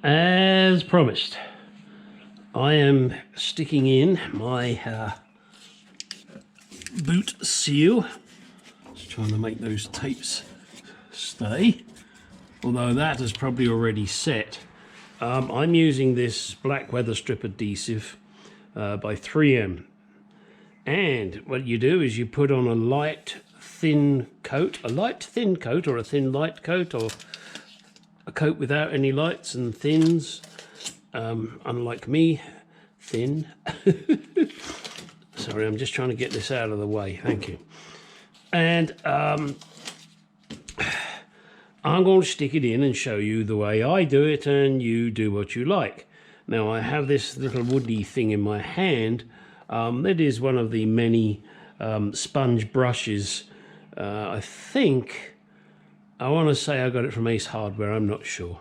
As promised, I am sticking in my boot seal. Just trying to make those tapes stay, although that is probably already set. I'm using this black weather strip adhesive by 3M, and what you do is you put on a light thin coat, or a thin light coat, or a coat without any lights and thins, unlike me, thin. Sorry, I'm just trying to get this out of the way, thank you. And I'm going to stick it in and show you the way I do it, and you do what you like. Now I have this little woody thing in my hand. It is one of the many sponge brushes. I want to say I got it from Ace Hardware, I'm not sure.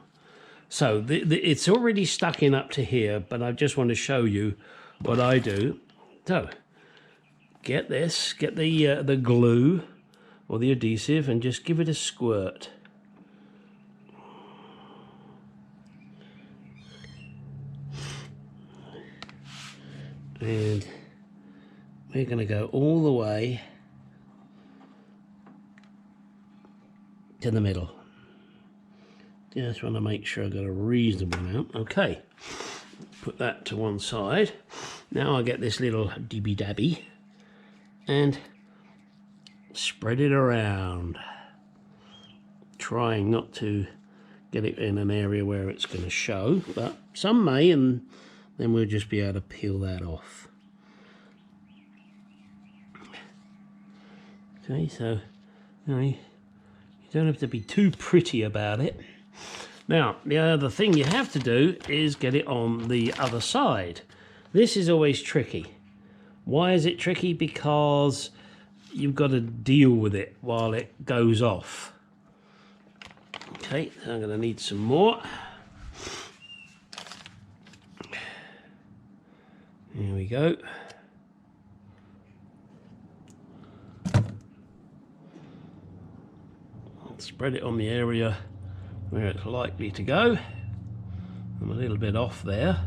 So it's already stuck in up to here, but I just want to show you what I do. So get this, get the glue or the adhesive and just give it a squirt. And we're going to go all the way to the middle. Just want to make sure I've got a reasonable amount. Okay, put that to one side. Now I get this little dibby dabby and spread it around, trying not to get it in an area where it's going to show, but some may, and then we'll just be able to peel that off. Okay, so you don't have to be too pretty about it. Now, the other thing you have to do is get it on the other side. This is always tricky. Why is it tricky? Because you've got to deal with it while it goes off. Okay, so I'm going to need some more. Here we go. I'll spread it on the area where it's likely to go. I'm a little bit off there,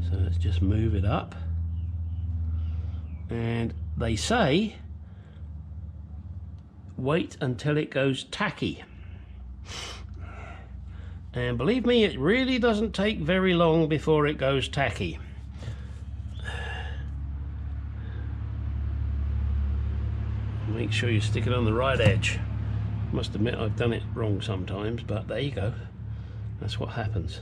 so let's just move it up. And they say wait until it goes tacky. And believe me, it really doesn't take very long before it goes tacky. Make sure you stick it on the right edge. Must admit I've done it wrong sometimes, but there you go. That's what happens.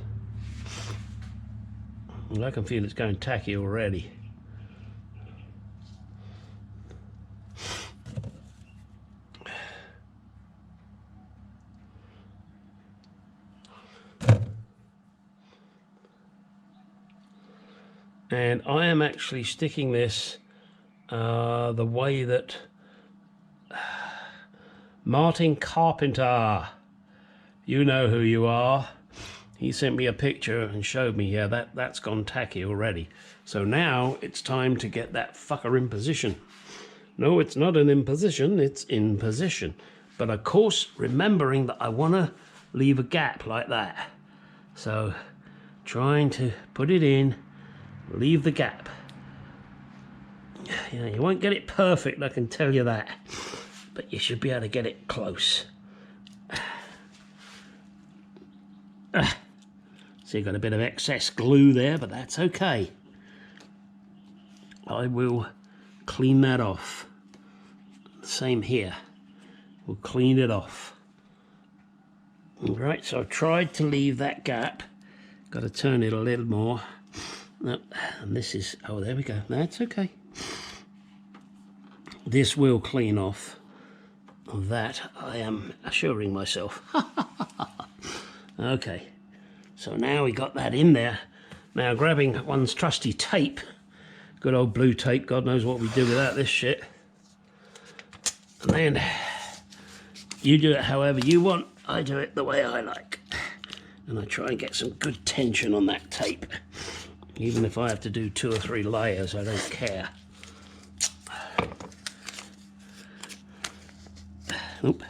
Well, I can feel it's going tacky already. And I am actually sticking this the way that Martin Carpenter, you know who you are. He sent me a picture and showed me, yeah, that's gone tacky already. So now it's time to get that fucker in position. No, it's not an imposition, it's in position. But of course, remembering that I want to leave a gap like that. So trying to put it in, leave the gap. You know, you won't get it perfect, I can tell you that. But you should be able to get it close. So you've got a bit of excess glue there, but that's okay. I will clean that off. Same here. We'll clean it off. Right, so I've tried to leave that gap. Got to turn it a little more. No, and this is, oh, there we go. That's okay. This will clean off. That I am assuring myself. Okay, so now we got that in there. Now grabbing one's trusty tape, good old blue tape, God knows what we do without this shit. And then you do it however you want, I do it the way I like. And I try and get some good tension on that tape. Even if I have to do 2 or 3 layers, I don't care. Nope.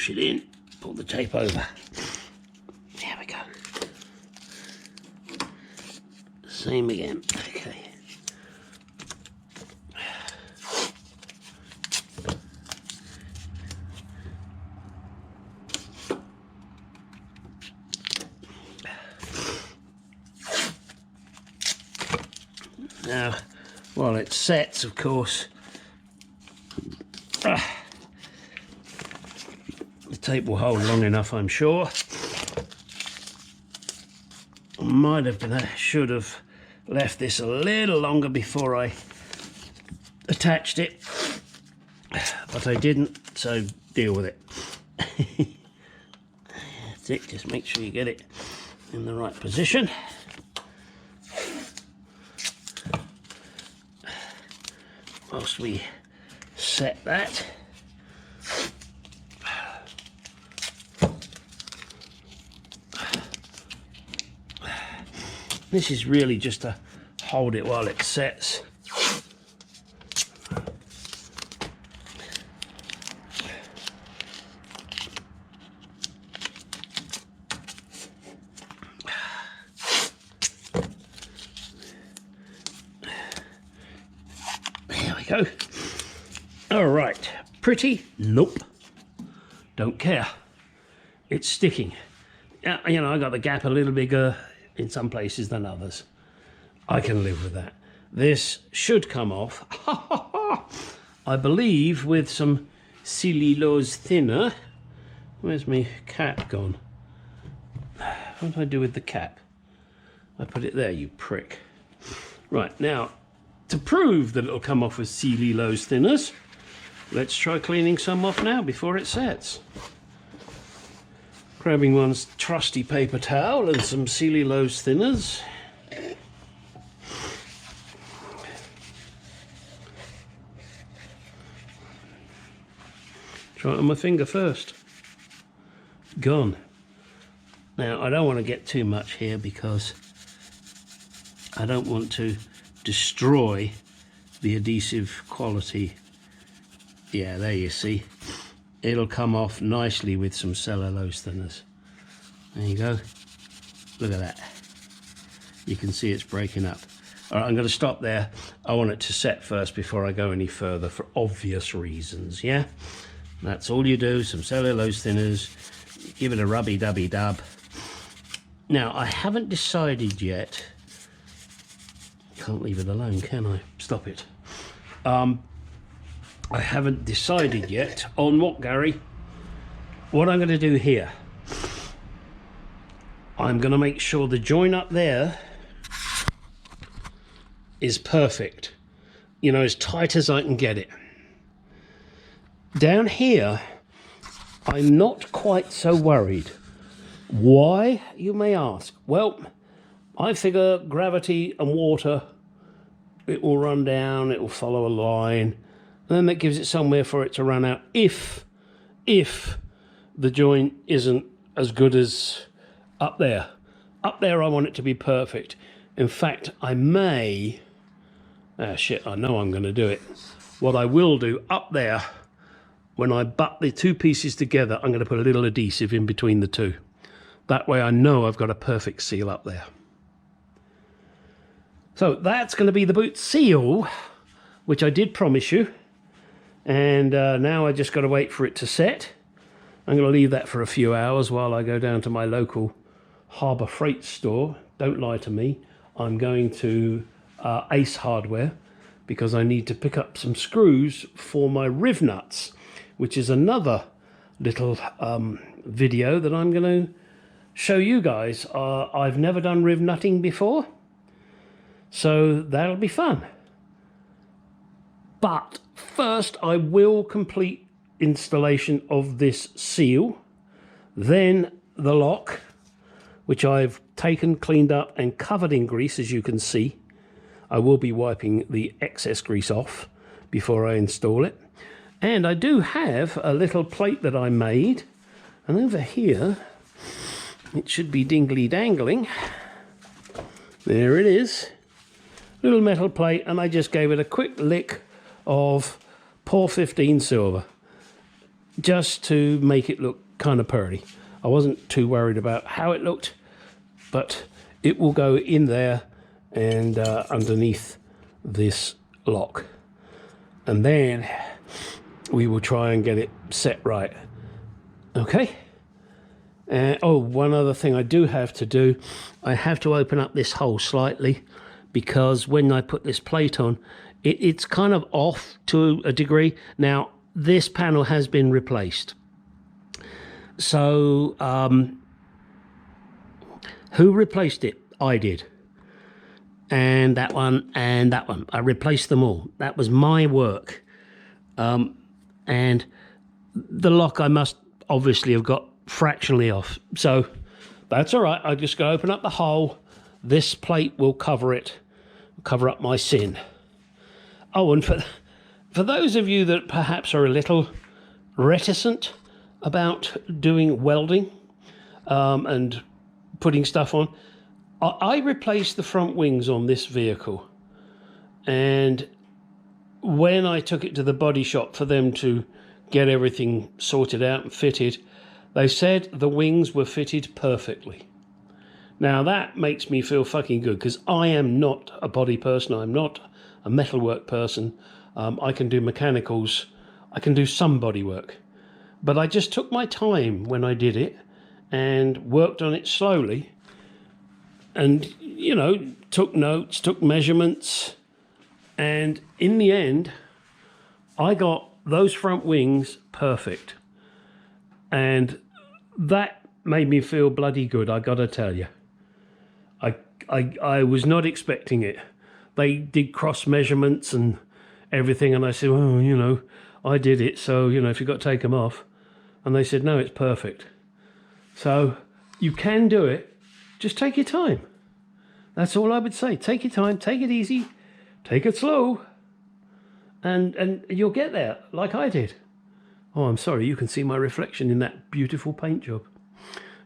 push it in, pull the tape over. There we go. Same again. Okay. Now, while it sets, of course, the tape will hold long enough, I'm sure. Should have left this a little longer before I attached it, but I didn't, so deal with it. That's it, just make sure you get it in the right position. Whilst we set that, this is really just to hold it while it sets. Go. All right, pretty? Nope. Don't care. It's sticking. You know, I got the gap a little bigger in some places than others. I can live with that. This should come off, I believe, with some cellulose thinner. Where's my cap gone? What did I do with the cap? I put it there, you prick. Right, now, to prove that it'll come off with cellulose thinners, let's try cleaning some off now before it sets. Grabbing one's trusty paper towel and some cellulose thinners. Try it on my finger first. Gone. Now, I don't want to get too much here because I don't want to destroy the adhesive quality. Yeah, there you see. It'll come off nicely with some cellulose thinners. There you go. Look at that. You can see it's breaking up. All right, I'm going to stop there. I want it to set first before I go any further for obvious reasons, yeah? That's all you do, some cellulose thinners, give it a rubby-dubby-dub. Now, I haven't decided yet. Can't leave it alone, can I? Stop it. I haven't decided yet on what, Gary? What I'm going to do here. I'm going to make sure the joint up there is perfect. You know, as tight as I can get it. Down here, I'm not quite so worried. Why, you may ask? Well, I figure gravity and water, it will run down, it will follow a line, and then that gives it somewhere for it to run out if the joint isn't as good as up there. Up there I want it to be perfect. In fact, I may, I know I'm going to do it. What I will do up there, when I butt the two pieces together, I'm going to put a little adhesive in between the two. That way I know I've got a perfect seal up there. So that's going to be the boot seal, which I did promise you. And now I just got to wait for it to set. I'm going to leave that for a few hours while I go down to my local Harbour Freight store. Don't lie to me. I'm going to Ace Hardware because I need to pick up some screws for my riv nuts, which is another little video that I'm going to show you guys. I've never done riv nutting before, so that'll be fun. But first I will complete installation of this seal, then the lock, which I've taken, cleaned up and covered in grease, as you can see. I will be wiping the excess grease off before I install it. And I do have a little plate that I made, and over here it should be dingly dangling. There it is, little metal plate, and I just gave it a quick lick of Pour 15 silver just to make it look kind of purdy. I wasn't too worried about how it looked, but it will go in there and underneath this lock. And then we will try and get it set right. Okay? Oh, one other thing I do have to do, I have to open up this hole slightly, because when I put this plate on, it's kind of off to a degree. Now, this panel has been replaced. So, who replaced it? I did. And that one, and that one. I replaced them all. That was my work. And the lock I must obviously have got fractionally off. So, that's all right. I just got to open up the hole. This plate will cover it, cover up my sin. Oh, and for those of you that perhaps are a little reticent about doing welding and putting stuff on, I replaced the front wings on this vehicle, and when I took it to the body shop for them to get everything sorted out and fitted, they said the wings were fitted perfectly. Now that makes me feel fucking good, because I am not a body person, I'm not a metalwork person. I can do mechanicals, I can do some body work, but I just took my time when I did it and worked on it slowly, and you know, took notes, took measurements, and in the end I got those front wings perfect, and that made me feel bloody good, I gotta tell you. I was not expecting it. They did cross measurements and everything, and I said, well, you know, I did it, so, you know, if you've got to take them off. And they said, no, it's perfect. So you can do it, just take your time. That's all I would say. Take your time, take it easy, take it slow, and you'll get there, like I did. Oh, I'm sorry, you can see my reflection in that beautiful paint job.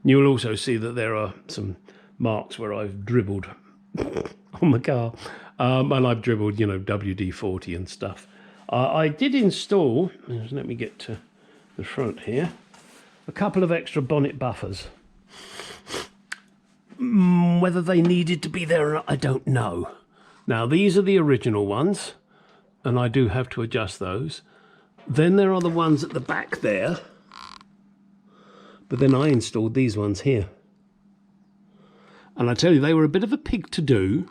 And you'll also see that there are some marks where I've dribbled on the car. And I've dribbled, you know, WD-40 and stuff. I did install, let me get to the front here, a couple of extra bonnet buffers. Whether they needed to be there or not, I don't know. Now, these are the original ones, and I do have to adjust those. Then there are the ones at the back there, but then I installed these ones here. And I tell you, they were a bit of a pig to do,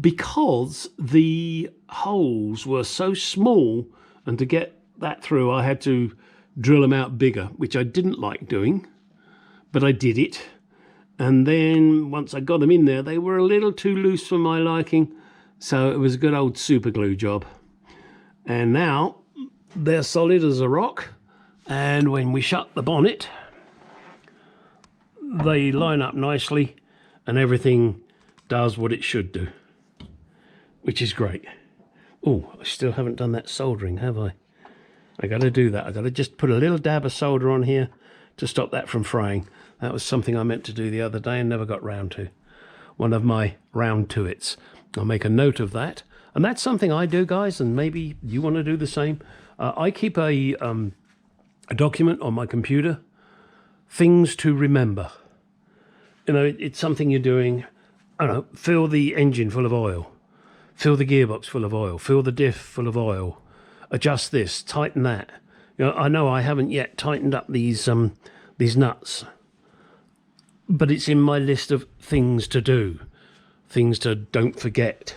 because the holes were so small, and to get that through I had to drill them out bigger, which I didn't like doing, but I did it. And then once I got them in there, they were a little too loose for my liking, so it was a good old super glue job. And now they're solid as a rock, and when we shut the bonnet they line up nicely and everything does what it should do, which is great. Oh, I still haven't done that soldering, have I? I got to do that. I got to just put a little dab of solder on here to stop that from fraying. That was something I meant to do the other day and never got round to. One of my round to-its. I'll make a note of that. And that's something I do, guys, and maybe you want to do the same. I keep a document on my computer, things to remember. You know, it's something you're doing. I don't know, fill the engine full of oil, fill the gearbox full of oil, fill the diff full of oil, adjust this, tighten that. You know I haven't yet tightened up these nuts, but it's in my list of things to do, things to don't forget.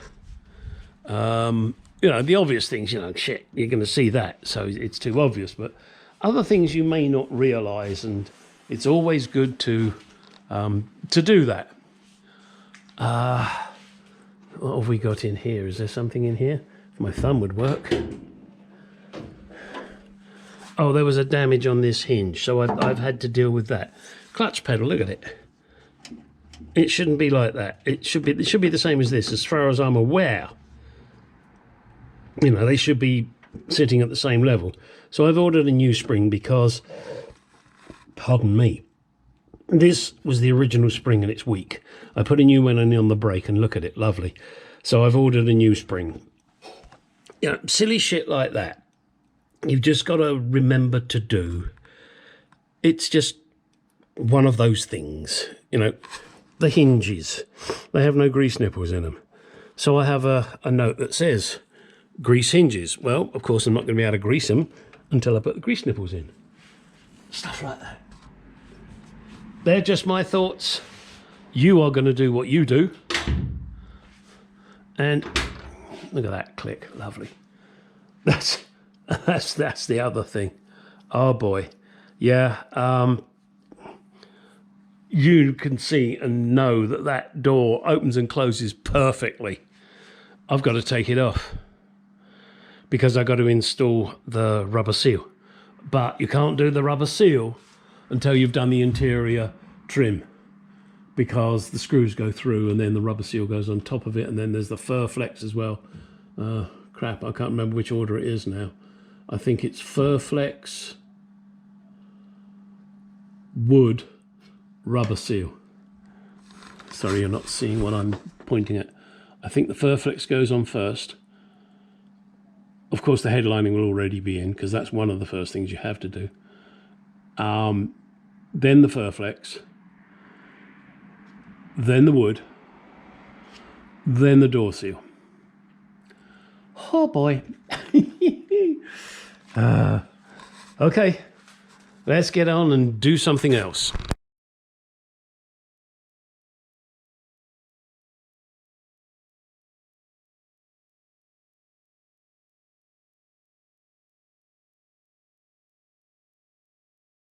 You know, the obvious things, you know, shit, you're going to see that, so it's too obvious, but other things you may not realize, and it's always good to do that. What have we got in here? Is there something in here? If my thumb would work. Oh, there was a damage on this hinge, so I've had to deal with that. Clutch pedal, look at it. It shouldn't be like that. It should be the same as this, as far as I'm aware. You know, they should be sitting at the same level. So I've ordered a new spring because, pardon me, this was the original spring and it's weak. I put a new one on the brake and look at it, lovely. So I've ordered a new spring. You know, silly shit like that, you've just got to remember to do. it's just one of those things, you know. The hinges, they have no grease nipples in them. So I have a note that says grease hinges. Well, of course, I'm not going to be able to grease them until I put the grease nipples in. Stuff like that. They're just my thoughts. You are going to do what you do. And look at that click, lovely. That's the other thing. Oh boy, yeah. You can see and know that that door opens and closes perfectly. I've got to take it off because I've got to install the rubber seal. But you can't do the rubber seal until you've done the interior trim, because the screws go through and then the rubber seal goes on top of it, and then there's the fur flex as well. Crap, I can't remember which order it is now. I think it's fur flex, wood, rubber seal. Sorry, you're not seeing what I'm pointing at. I think the fur flex goes on first. Of course, the headlining will already be in, because that's one of the first things you have to do. Then the fur flex, then the wood, then the door seal. Oh boy. Okay, let's get on and do something else.